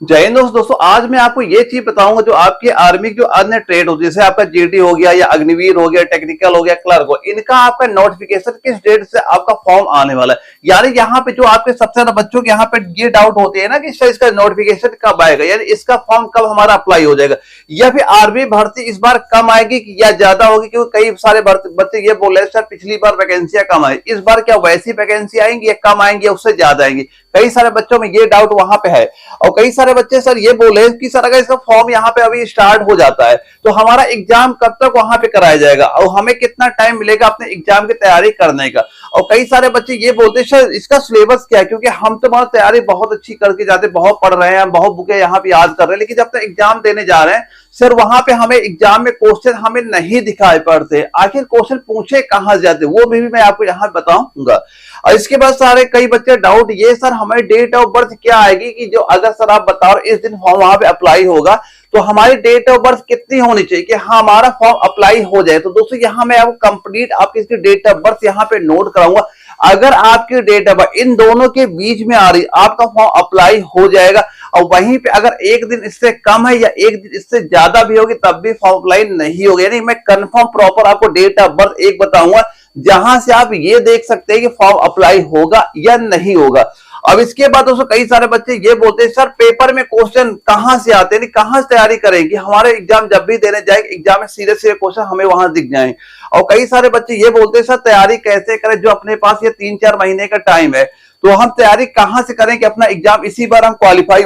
जय हिंद दोस्तों, आज मैं आपको ये चीज बताऊंगा जो आपकी आर्मी की जो अन्य ट्रेड होती है, जैसे आपका जीडी हो गया या अग्निवीर हो गया, टेक्निकल हो गया, क्लर्क हो, इनका आपका नोटिफिकेशन किस डेट से आपका फॉर्म आने वाला है। यानी यहाँ पे जो आपके सबसे ज्यादा बच्चों के यहाँ पे ये डाउट होते हैं ना कि इसका नोटिफिकेशन कब आएगा, यानी इसका फॉर्म कब हमारा अप्लाई हो जाएगा, या फिर आर्मी भर्ती इस बार कम आएगी या ज्यादा होगी। क्योंकि कई सारे बच्चे ये बोल रहे हैं सर पिछली बार वैकेंसियां कम आई, इस बार क्या वैसी वैकेंसी आएंगी या कम आएंगी या उससे ज्यादा आएंगी। कई सारे बच्चों में ये डाउट वहां पे है। और कई सारे बच्चे सर ये बोले कि सर अगर इसका फॉर्म यहाँ पे अभी स्टार्ट हो जाता है तो हमारा एग्जाम कब तक वहां पे कराया जाएगा और हमें कितना टाइम मिलेगा अपने एग्जाम की तैयारी करने का। और कई सारे बच्चे ये बोलते हैं सर इसका सिलेबस क्या है, क्योंकि हम तो बहुत तैयारी बहुत अच्छी करके जाते, बहुत पढ़ रहे हैं, बहुत बुकें यहाँ पे याद कर रहे हैं, लेकिन जब तक एग्जाम देने जा रहे हैं सर वहां पे हमें एग्जाम में क्वेश्चन हमें नहीं दिखाई पड़ते। आखिर क्वेश्चन पूछे कहां से जाते वो भी मैं आपको यहाँ बताऊंगा। और इसके बाद सारे कई बच्चे डाउट ये सर हमारी डेट ऑफ बर्थ क्या आएगी, कि जो अगर सर आप बताओ इस दिन फॉर्म वहां पे अप्लाई होगा तो हमारी डेट ऑफ बर्थ कितनी होनी चाहिए कि हाँ हमारा फॉर्म अप्लाई हो जाए। तो दोस्तों यहाँ मैं आपको कंप्लीट आपकी इसकी डेट ऑफ बर्थ यहाँ पे नोट कराऊंगा। अगर आपकी डेट ऑफ बर्थ इन दोनों के बीच में आ रही आपका फॉर्म अप्लाई हो जाएगा। और वहीं पे अगर एक दिन इससे कम है या एक दिन इससे ज्यादा भी होगी तब भी फॉर्म अप्लाई नहीं होगा। यानी मैं कंफर्म प्रॉपर आपको डेट ऑफ बर्थ एक बताऊंगा जहां से आप ये देख सकते हैं कि फॉर्म अप्लाई होगा या नहीं होगा। अब इसके बाद दोस्तों कई सारे बच्चे ये बोलते हैं सर पेपर में क्वेश्चन कहां से आते हैं, कहां से तैयारी करें कि हमारे एग्जाम जब भी देने जाए एग्जाम में सीधे सीधे क्वेश्चन हमें वहां दिख जाए। और कई सारे बच्चे ये बोलते हैं सर तैयारी कैसे करें, जो अपने पास ये 3-4 महीने का टाइम है तो हम तैयारी कहां से करें कि अपना एग्जाम इसी बार हम क्वालिफाई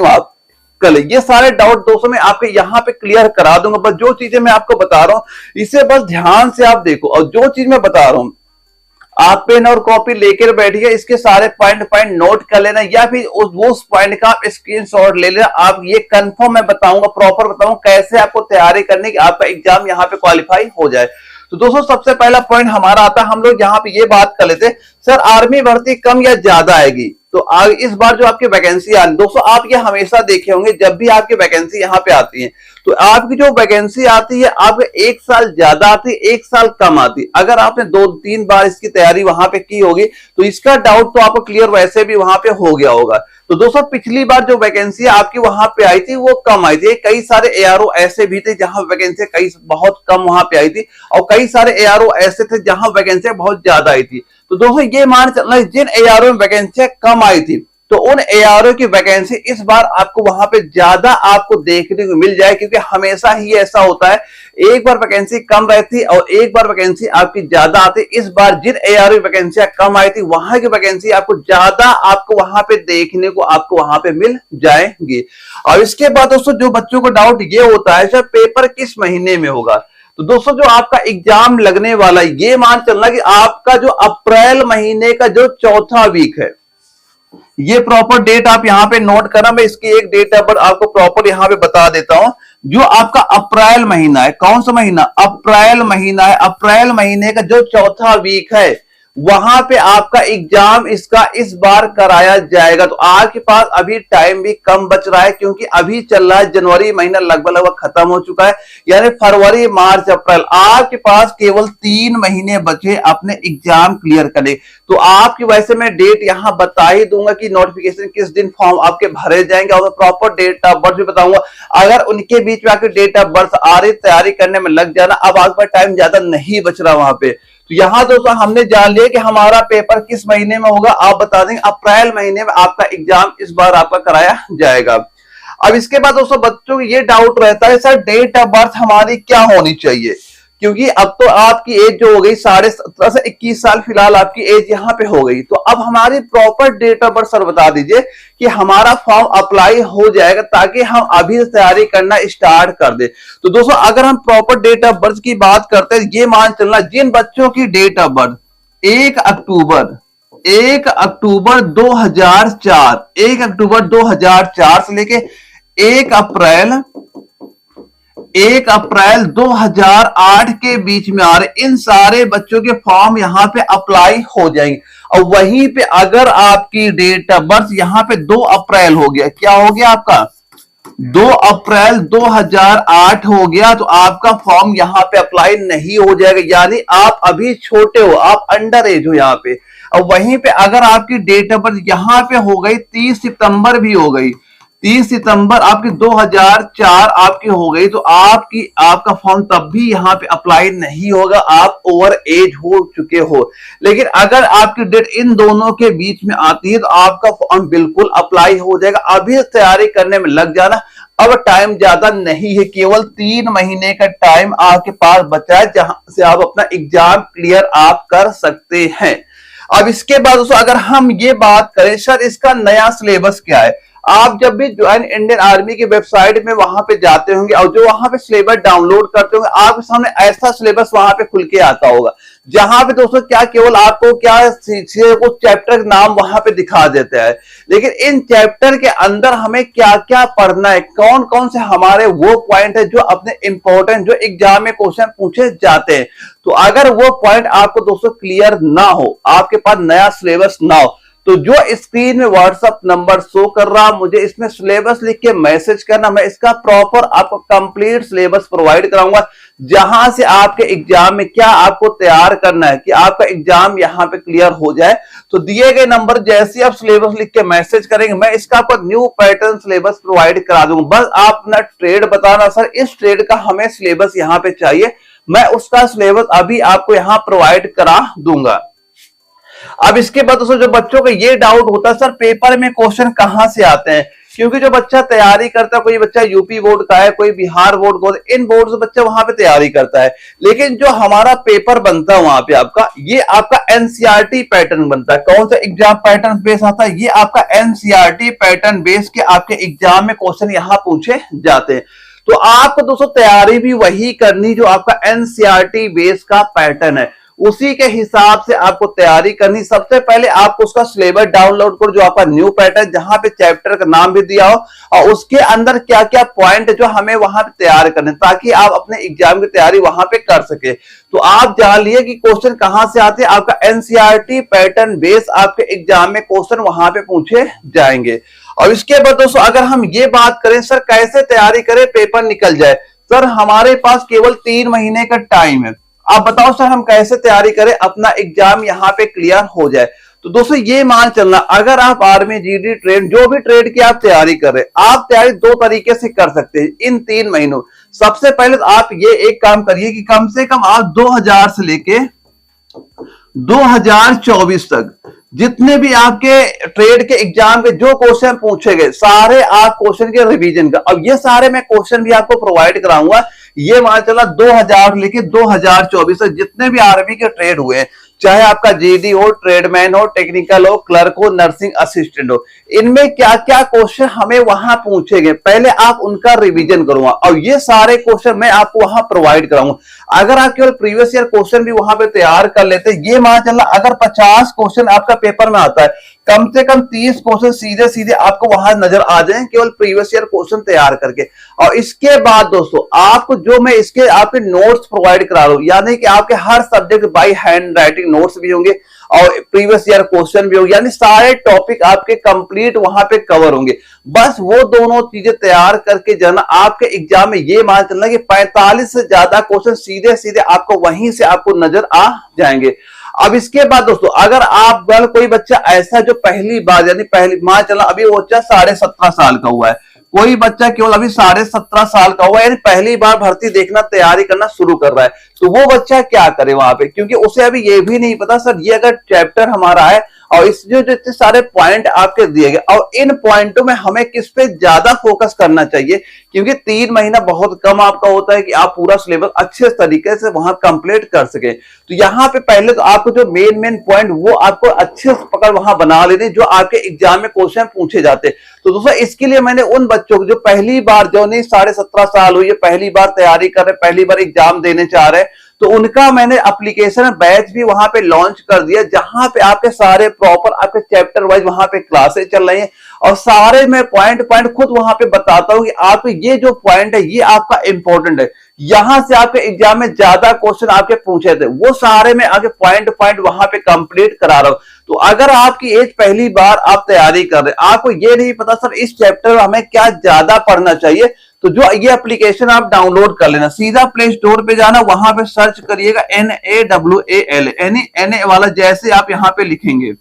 कर ले। ये सारे डाउट दोस्तों मैं आपके यहाँ पे क्लियर करा दूंगा। बस जो चीजें मैं आपको बता रहा हूं इसे बस ध्यान से आप देखो, और जो चीज मैं बता रहा हूं आप पेन और कॉपी लेकर बैठिए, इसके सारे पॉइंट नोट कर लेना या फिर उस पॉइंट का आप स्क्रीनशॉट ले लेना। आप ये कंफर्म मैं बताऊंगा, प्रॉपर बताऊंगा कैसे आपको तैयारी करनी कि आपका एग्जाम यहाँ पे क्वालिफाई हो जाए। तो दोस्तों सबसे पहला पॉइंट हमारा आता है, हम लोग यहाँ पे ये बात कर लेते सर आर्मी भर्ती कम या ज्यादा आएगी। तो इस बार जो आपकी वैकेंसी आ दोस्तों आप ये हमेशा देखे होंगे जब भी आपकी वैकेंसी यहाँ पे आती है तो आपकी जो वैकेंसी आती है आपके 1 साल ज्यादा आती है 1 साल कम आती है। अगर आपने 2-3 बार इसकी तैयारी वहां पे की होगी तो इसका डाउट तो आपको क्लियर वैसे भी वहां पे हो गया होगा। तो दोस्तों पिछली बार जो वैकेंसी आपकी वहां पे आई थी वो कम आई थी। कई सारे एआरओ ऐसे भी थे जहां वैकेंसी कई बहुत कम वहां पे आई थी और कई सारे एआरओ ऐसे थे जहां वैकेंसी बहुत ज्यादा आई थी। तो दोस्तों ये मान चलना जिन एआरओ में वैकेंसी कम आई थी तो उन एआरओ की वैकेंसी इस बार आपको वहां पे ज्यादा आपको देखने को मिल जाए, क्योंकि हमेशा ही ऐसा होता है एक बार वैकेंसी कम रहती और एक बार वैकेंसी आपकी ज्यादा आती। इस बार जिन एआरओ वैकेंसियां कम आई थी वहां की वैकेंसी आपको ज्यादा आपको वहां पे देखने को आपको वहां पे मिल जाएंगी। और इसके बाद दोस्तों जो बच्चों को डाउट ये होता है सर पेपर किस महीने में होगा। तो दोस्तों जो आपका एग्जाम लगने वाला है ये मान चलना कि आपका जो अप्रैल महीने का जो चौथा वीक है, ये प्रॉपर डेट आप यहां पे नोट करना। मैं इसकी एक डेट पर आपको प्रॉपर यहां पे बता देता हूं। जो आपका अप्रैल महीना है, कौन सा महीना, अप्रैल महीना है, अप्रैल महीने का जो चौथा वीक है वहां पे आपका एग्जाम इसका इस बार कराया जाएगा। तो आपके पास अभी टाइम भी कम बच रहा है क्योंकि अभी चल रहा है जनवरी महीना लगभग खत्म हो चुका है, यानी फरवरी मार्च अप्रैल आपके पास केवल 3 महीने बचे अपने एग्जाम क्लियर करने। तो आपकी वैसे मैं डेट यहां बता ही दूंगा कि नोटिफिकेशन किस दिन फॉर्म आपके भरे जाएंगे और प्रॉपर डेट ऑफ बर्थ भी बताऊंगा। अगर उनके बीच में आपकी डेट ऑफ बर्थ आ रही तैयारी करने में लग जाना, अब आपके पास टाइम ज्यादा नहीं बच रहा वहां पे। तो यहां दोस्तों हमने जान लिया कि हमारा पेपर किस महीने में होगा, आप बता देंगे अप्रैल महीने में आपका एग्जाम इस बार आपका कराया जाएगा। अब इसके बाद दोस्तों बच्चों को ये डाउट रहता है सर डेट ऑफ बर्थ हमारी क्या होनी चाहिए, क्योंकि अब तो आपकी एज जो हो गई 17.5 से 21 साल फिलहाल आपकी एज यहां पे हो गई। तो अब हमारी proper date of birth sir बता दीजिए कि हमारा फॉर्म अप्लाई हो जाएगा ताकि हम अभी से तैयारी करना स्टार्ट कर दे। तो दोस्तों अगर हम प्रॉपर डेट ऑफ बर्थ की बात करते हैं ये मान चलना जिन बच्चों की डेट ऑफ बर्थ 1 अक्टूबर 2004 1 अक्टूबर 2004 से लेके 1 अप्रैल 2008 के बीच में आ रहे इन सारे बच्चों के फॉर्म यहां पे अप्लाई हो जाएंगे। और वहीं पे अगर आपकी डेट ऑफ बर्थ यहां पे 2 अप्रैल हो गया, क्या हो गया आपका 2 अप्रैल 2008 हो गया, तो आपका फॉर्म यहां पे अप्लाई नहीं हो जाएगा, यानी आप अभी छोटे हो, आप अंडर एज हो यहां पे। और वहीं पे अगर आपकी डेट ऑफ बर्थ यहां पे हो गई 30 सितंबर भी हो गई 30 सितंबर आपकी 2004 आपकी हो गई, तो आपका फॉर्म तब भी यहाँ पे अप्लाई नहीं होगा, आप ओवर एज हो चुके हो। लेकिन अगर आपकी डेट इन दोनों के बीच में आती है तो आपका फॉर्म बिल्कुल अप्लाई हो जाएगा। अभी तैयारी करने में लग जाना, अब टाइम ज्यादा नहीं है, केवल 3 महीने का टाइम आपके पास बचा है, जहां से आप अपना एग्जाम क्लियर आप कर सकते हैं। अब इसके बाद दोस्तों अगर हम ये बात करें सर इसका नया सिलेबस क्या है, आप जब भी ज्वाइन इंडियन आर्मी की वेबसाइट में वहां पे जाते होंगे और जो वहां पे सिलेबस डाउनलोड करते होंगे, आपके सामने ऐसा सिलेबस वहां पे खुल के आता होगा, जहां पे दोस्तों क्या केवल आपको क्या कुछ चैप्टर का नाम वहां पे दिखा देते हैं, लेकिन इन चैप्टर के अंदर हमें क्या क्या पढ़ना है, कौन कौन से हमारे वो पॉइंट है जो अपने इंपॉर्टेंट जो एग्जाम में क्वेश्चन पूछे जाते हैं। तो अगर वो पॉइंट आपको दोस्तों क्लियर ना हो, आपके पास नया सिलेबस ना हो, तो जो स्क्रीन में व्हाट्सएप नंबर शो कर रहा, मुझे इसमें सिलेबस लिख के मैसेज करना, मैं इसका प्रॉपर आपको कंप्लीट सिलेबस प्रोवाइड कराऊंगा, जहां से आपके एग्जाम में क्या आपको तैयार करना है कि आपका एग्जाम यहां पे क्लियर हो जाए। तो दिए गए नंबर जैसे आप सिलेबस लिख के मैसेज करेंगे, मैं इसका आपको न्यू पैटर्न सिलेबस प्रोवाइड करा दूंगा। बस आप अपना ट्रेड बताना, सर इस ट्रेड का हमें सिलेबस यहां पे चाहिए, मैं उसका सिलेबस अभी आपको यहां प्रोवाइड करा दूंगा। अब इसके बाद दोस्तों जो बच्चों को ये डाउट होता है सर पेपर में क्वेश्चन कहां से आते हैं, क्योंकि जो बच्चा तैयारी करता है, कोई बच्चा यूपी बोर्ड का है, कोई बिहार बोर्ड का, इन बोर्ड से बच्चा वहां पे तैयारी करता है, लेकिन जो हमारा पेपर बनता है वहां पे आपका ये आपका एनसीईआरटी पैटर्न बनता है। कौन सा एग्जाम पैटर्न बेस आता है, ये आपका एनसीईआरटी पैटर्न बेस के आपके एग्जाम में क्वेश्चन यहां पूछे जाते हैं। तो आपको दोस्तों तैयारी भी वही करनी जो आपका एनसीईआरटी बेस का पैटर्न है, उसी के हिसाब से आपको तैयारी करनी। सबसे पहले आपको उसका सिलेबस डाउनलोड करो, जो आपका न्यू पैटर्न जहां पे चैप्टर का नाम भी दिया हो और उसके अंदर क्या क्या पॉइंट जो हमें वहां पे तैयार करने, ताकि आप अपने एग्जाम की तैयारी वहां पे कर सके। तो आप जान लिए कि क्वेश्चन कहां से आते हैं, आपका एनसीईआरटी पैटर्न बेस आपके एग्जाम में क्वेश्चन वहां पे पूछे जाएंगे। और इसके बाद दोस्तों अगर हम ये बात करें सर कैसे तैयारी करें पेपर निकल जाए, सर हमारे पास केवल 3 महीने का टाइम है, आप बताओ सर हम कैसे तैयारी करें अपना एग्जाम यहां पे क्लियर हो जाए। तो दोस्तों ये मान चलना, अगर आप आर्मी जीडी ट्रेड जो भी ट्रेड की आप तैयारी कर रहे हैं, आप तैयारी 2 तरीके से कर सकते हैं इन 3 महीनों। सबसे पहले तो आप ये एक काम करिए कि कम से कम आप 2000 से लेके 2024 तक जितने भी आपके ट्रेड के एग्जाम के जो क्वेश्चन पूछे गए सारे आप क्वेश्चन के रिवीजन का, अब ये सारे मैं क्वेश्चन भी आपको प्रोवाइड कराऊंगा। ये मान चला 2000 लेके 2024 तक जितने भी आर्मी के ट्रेड हुए हैं, चाहे आपका जीडी हो, ट्रेडमैन हो, टेक्निकल हो, क्लर्क हो, नर्सिंग असिस्टेंट हो, इनमें क्या क्या क्वेश्चन हमें वहां पूछे गए, पहले आप उनका रिवीजन करूंगा और ये सारे क्वेश्चन मैं आपको वहां प्रोवाइड कराऊंगा। अगर आप केवल प्रीवियस ईयर क्वेश्चन भी वहां पे तैयार कर लेते, ये मान चलना अगर 50 क्वेश्चन आपका पेपर में आता है, कम से कम 30 क्वेश्चन सीधे सीधे आपको वहां नजर आ जाए केवल प्रीवियस ईयर क्वेश्चन तैयार करके। और इसके बाद दोस्तों आपको जो मैं इसके आपके नोट्स प्रोवाइड करा रहा हूं, यानी कि आपके हर subject by hand writing notes भी होंगे और प्रीवियस ईयर क्वेश्चन भी होंगे, यानी सारे टॉपिक आपके कंप्लीट वहां पे कवर होंगे। बस वो दोनों चीजें तैयार करके जाना, आपके एग्जाम में ये मान चलना कि 45 से ज्यादा क्वेश्चन सीधे सीधे आपको वहीं से आपको नजर आ जाएंगे। अब इसके बाद दोस्तों अगर आप कोई बच्चा ऐसा जो पहली बार यानी पहली मान चला अभी वो बच्चा 17.5 साल का हुआ है, कोई बच्चा केवल अभी 17.5 साल का हुआ है, यानी पहली बार भर्ती देखना तैयारी करना शुरू कर रहा है, तो वो बच्चा क्या करे वहां पे, क्योंकि उसे अभी ये भी नहीं पता सर ये अगर चैप्टर हमारा है और इस जो इतने सारे पॉइंट आपके दिए गए और इन पॉइंटों में हमें किस पे ज्यादा फोकस करना चाहिए, क्योंकि 3 महीना बहुत कम आपका होता है कि आप पूरा सिलेबस अच्छे तरीके से वहां कंप्लीट कर सके। तो यहाँ पे पहले तो आपको जो मेन पॉइंट वो आपको अच्छे से पकड़ वहां बना लेने जो आपके एग्जाम में क्वेश्चन पूछे जाते। तो दोस्तों इसके लिए मैंने उन बच्चों को जो पहली बार जो नहीं 17.5 साल हुई है, पहली बार तैयारी कर रहे, पहली बार एग्जाम देने चाह रहे, तो उनका मैंने एप्लीकेशन बैच भी वहां पे लॉन्च कर दिया, जहां पे आपके सारे प्रॉपर आपके चैप्टर वाइज वहां पे क्लासेस चल रही हैं और सारे मैं पॉइंट खुद वहां पे बताता हूं कि आपके ये जो पॉइंट है ये आपका इंपॉर्टेंट है, यहां से आपके एग्जाम में ज्यादा क्वेश्चन आपके पूछे थे, वो सारे मैं आगे पॉइंट वहां पे कंप्लीट करा रहा हूं। तो अगर आपकी एज पहली बार आप तैयारी कर रहे, आपको ये नहीं पता सर इस चैप्टर में हमें क्या ज्यादा पढ़ना चाहिए, तो जो ये एप्लीकेशन आप डाउनलोड कर लेना, सीधा प्ले स्टोर पे जाना, वहां पे सर्च करिएगा NAWAL, NA वाला जैसे आप यहां पे लिखेंगे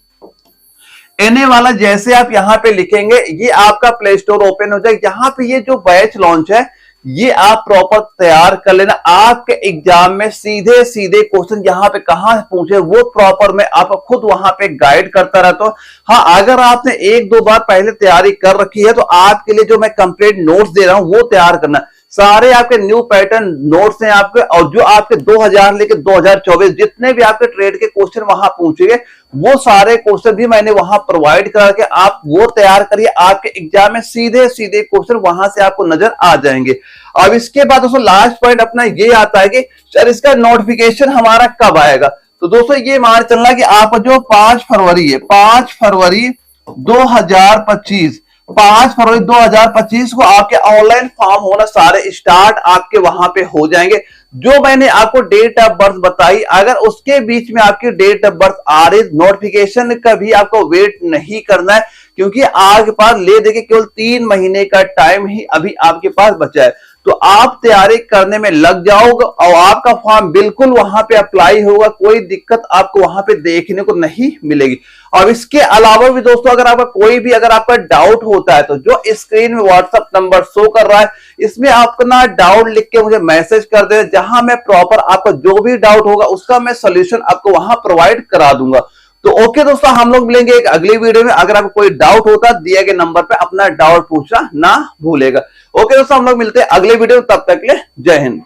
एने वाला जैसे आप यहाँ पे लिखेंगे ये आपका प्ले स्टोर ओपन हो जाएगा। यहाँ पे ये जो बैच लॉन्च है ये आप प्रॉपर तैयार कर लेना। आपके एग्जाम में सीधे सीधे क्वेश्चन यहाँ पे कहां पूछे वो प्रॉपर मैं आपको खुद वहां पे गाइड करता रहता हूँ। हाँ, अगर आपने एक दो बार पहले तैयारी कर रखी है तो आपके लिए जो मैं कंप्लीट नोट्स दे रहा हूं वो तैयार करना। सारे आपके न्यू पैटर्न नोट्स हैं आपके, और जो आपके 2000 लेके 2024 जितने भी आपके ट्रेड के क्वेश्चन वहां पूछेंगे वो सारे क्वेश्चन भी मैंने वहां प्रोवाइड करा के आप वो तैयार करिए। आपके एग्जाम में सीधे सीधे क्वेश्चन वहां से आपको नजर आ जाएंगे। अब इसके बाद दोस्तों लास्ट पॉइंट अपना ये आता है कि सर इसका नोटिफिकेशन हमारा कब आएगा। तो दोस्तों ये मान चलना कि आप जो 5 फरवरी है, 5 फरवरी 2025 5 फरवरी 2025 को आपके ऑनलाइन फॉर्म होना सारे स्टार्ट आपके वहां पे हो जाएंगे। जो मैंने आपको डेट ऑफ बर्थ बताई, अगर उसके बीच में आपकी डेट ऑफ बर्थ आ रही, नोटिफिकेशन का भी आपको वेट नहीं करना है, क्योंकि आपके पास ले देके केवल 3 महीने का टाइम ही अभी आपके पास बचा है। तो आप तैयारी करने में लग जाओगे और आपका फॉर्म बिल्कुल वहां पे अप्लाई होगा, कोई दिक्कत आपको वहां पे देखने को नहीं मिलेगी। और इसके अलावा भी दोस्तों अगर आपका कोई भी अगर आपका डाउट होता है तो जो स्क्रीन में व्हाट्सएप नंबर शो कर रहा है इसमें अपना डाउट लिख के मुझे मैसेज कर दे, जहां मैं प्रॉपर आपका जो भी डाउट होगा उसका मैं सोल्यूशन आपको वहां प्रोवाइड करा दूंगा। तो ओके दोस्तों, हम लोग मिलेंगे एक अगली वीडियो में। अगर आपको कोई डाउट होता दिए गए नंबर पे अपना डाउट पूछना ना भूलेगा। ओके दोस्तों, हम लोग मिलते हैं अगले वीडियो में, तब तक के लिए जय हिंद।